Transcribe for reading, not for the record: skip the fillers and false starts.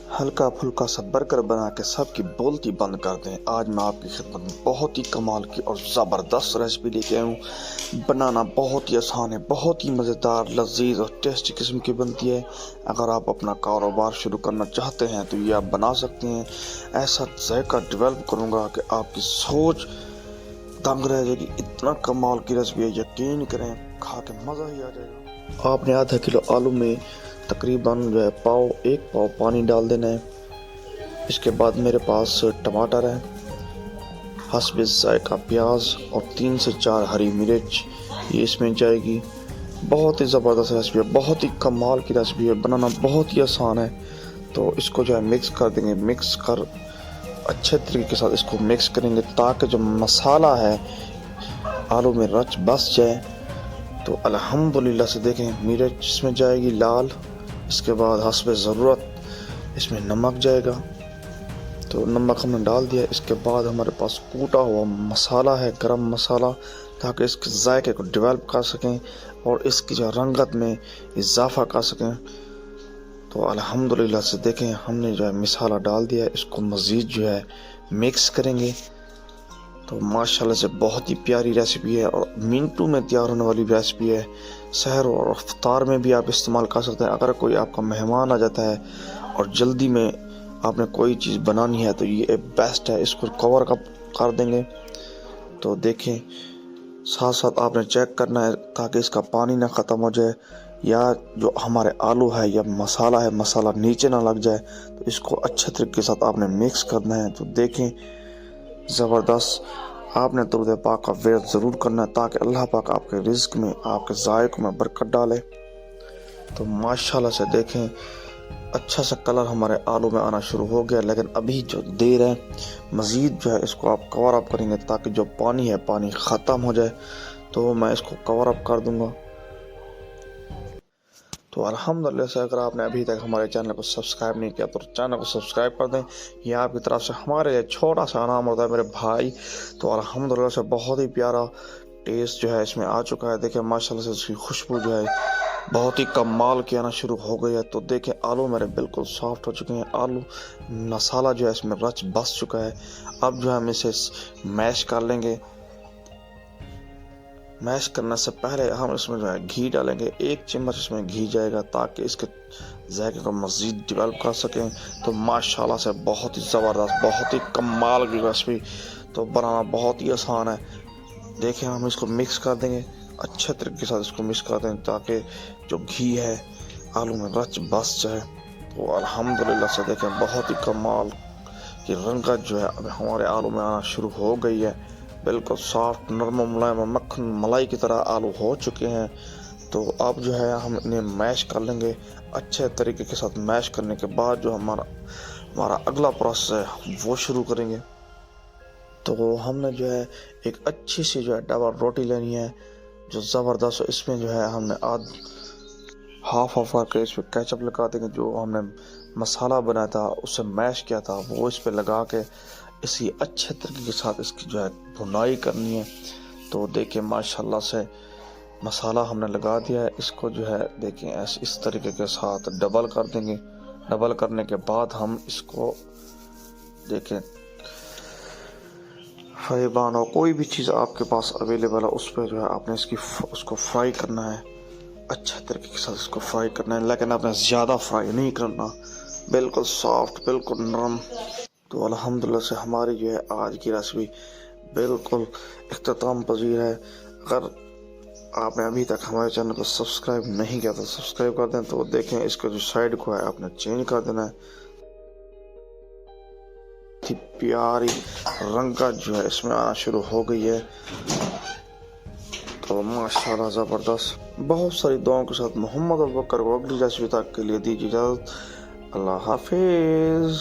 हल्का फुल्का सा बर्गर बना के सबकी बोलती बंद कर दें। आज मैं आपकी खिदमत में बहुत ही कमाल की और ज़बरदस्त रेसिपी लेके आया हूँ। बनाना बहुत ही आसान है, बहुत ही मज़ेदार, लजीज और टेस्टी किस्म की बनती है। अगर आप अपना कारोबार शुरू करना चाहते हैं तो ये आप बना सकते हैं। ऐसा जायका डेवलप करूँगा कि आपकी सोच दंग रह जाएगी। इतना कमाल की रेसिपी है, यकीन करें खा के मज़ा ही आ जाएगा। आपने आधा किलो आलू में तकरीबन जो है एक पाव पानी डाल देना है। इसके बाद मेरे पास टमाटर है, हस्बे जायका प्याज और 3 से 4 हरी मिर्च ये इसमें जाएगी। बहुत ही ज़बरदस्त रेसिपी है, बहुत ही कमाल की रेसिपी है, बनाना बहुत ही आसान है। तो इसको जो है मिक्स कर देंगे। मिक्स कर अच्छे तरीके के साथ इसको मिक्स करेंगे ताकि जो मसाला है आलू में रच बस जाए। तो अल्हम्दुलिल्लाह से देखें मिर्च इसमें जाएगी लाल। इसके बाद हस्बे ज़रूरत इसमें नमक जाएगा, तो नमक हमने डाल दिया। इसके बाद हमारे पास कूटा हुआ मसाला है, गरम मसाला, ताकि इसके जायके को डेवलप कर सकें और इसकी जो रंगत में इजाफा कर सकें। तो अल्हम्दुलिल्लाह से देखें हमने जो है मसाला डाल दिया। इसको मज़ीद जो है मिक्स करेंगे। तो माशाल्लाह से बहुत ही प्यारी रेसिपी है और मिनटों में तैयार होने वाली रेसिपी है। सहर और इफ्तार में भी आप इस्तेमाल कर सकते हैं। अगर कोई आपका मेहमान आ जाता है और जल्दी में आपने कोई चीज़ बनानी है तो ये बेस्ट है। इसको कवर कर देंगे। तो देखें साथ साथ आपने चेक करना है ताकि इसका पानी ना ख़त्म हो जाए या जो हमारे आलू है या मसाला है मसाला नीचे ना लग जाए। तो इसको अच्छे तरीके के साथ आपने मिक्स करना है। तो देखें ज़बरदस्त। आपने दुरूद पाक का वेट ज़रूर करना है ताकि अल्लाह पाक आपके रिज़्क में आपके ज़ायक़े में बरकत डाले। तो माशाल्लाह से देखें अच्छा सा कलर हमारे आलू में आना शुरू हो गया, लेकिन अभी जो देर है मज़ीद जो है इसको आप कवर अप करेंगे ताकि जो पानी है पानी ख़त्म हो जाए। तो मैं इसको कवर अप कर दूंगा। तो अल्हम्दुलिल्लाह से अगर आपने अभी तक हमारे चैनल को सब्सक्राइब नहीं किया तो चैनल को सब्सक्राइब कर दें। ये आपकी तरफ से हमारे लिए छोटा सा इनाम होता है मेरे भाई। तो अल्हम्दुलिल्लाह से बहुत ही प्यारा टेस्ट जो है इसमें आ चुका है। देखिए माशाल्लाह से इसकी खुशबू जो है बहुत ही कमाल की आना शुरू हो गई है। तो देखें आलू मेरे बिल्कुल सॉफ्ट हो चुके हैं। आलू मसाला जो है इसमें रच बस चुका है। अब जो है हम इसे मैश कर लेंगे। मैश करने से पहले हम इसमें जो है घी डालेंगे। 1 चम्मच इसमें घी जाएगा ताकि इसके जायके को मज़ीद डेवलप कर सकें। तो माशाल्लाह से बहुत ही ज़बरदस्त, बहुत ही कमाल की रेसिपी। तो बनाना बहुत ही आसान है। देखें हम इसको मिक्स कर देंगे, अच्छे तरीके के साथ इसको मिक्स कर दें ताकि जो घी है आलू में रच बस जाए। तो अल्हम्दुलिल्लाह से देखें बहुत ही कमाल की रंगत जो है अब हमारे आलू में आना शुरू हो गई है। बिल्कुल सॉफ्ट नरम मुलायम मक्खन मलाई की तरह आलू हो चुके हैं। तो अब जो है हम इन्हें मैश कर लेंगे। अच्छे तरीके के साथ मैश करने के बाद जो हमारा अगला प्रोसेस है वो शुरू करेंगे। तो हमने जो है एक अच्छी सी जो है डबल रोटी लेनी है जो ज़बरदस्त। इसमें जो है हमने हाफ ऑफ करके इस पर केचप लगा देंगे। जो हमने मसाला बनाया था उसे मैश किया था वो इस पर लगा के इसी अच्छे तरीके के साथ इसकी जो है भुनाई करनी है। तो देखिए माशाल्लाह से मसाला हमने लगा दिया है। इसको जो है देखिए ऐसे इस तरीके के साथ डबल कर देंगे। डबल करने के बाद हम इसको देखें फ्राईबान और कोई भी चीज़ आपके पास अवेलेबल है उस पर जो है आपने उसको फ्राई करना है। अच्छे तरीके के साथ इसको फ्राई करना है, लेकिन आपने ज़्यादा फ्राई नहीं करना, बिल्कुल सॉफ्ट बिल्कुल नरम। तो अल्हम्दुलिल्लाह से हमारी जो है आज की रेसिपी बिल्कुल इख्तिताम पजीर है। अगर आपने अभी तक हमारे चैनल को सब्सक्राइब नहीं किया तो सब्सक्राइब कर दें। तो देखें इसका जो साइड को है आपने चेंज कर देना है। प्यारी रंगत जो है इसमें आना शुरू हो गई है। तो माशाल्लाह ज़बरदस्त। बहुत सारी दुआओं के साथ मोहम्मद अबू बकर को अगली रेसिपी तक के लिए दीजिए इजाज़त। अल्लाह हाफिज़।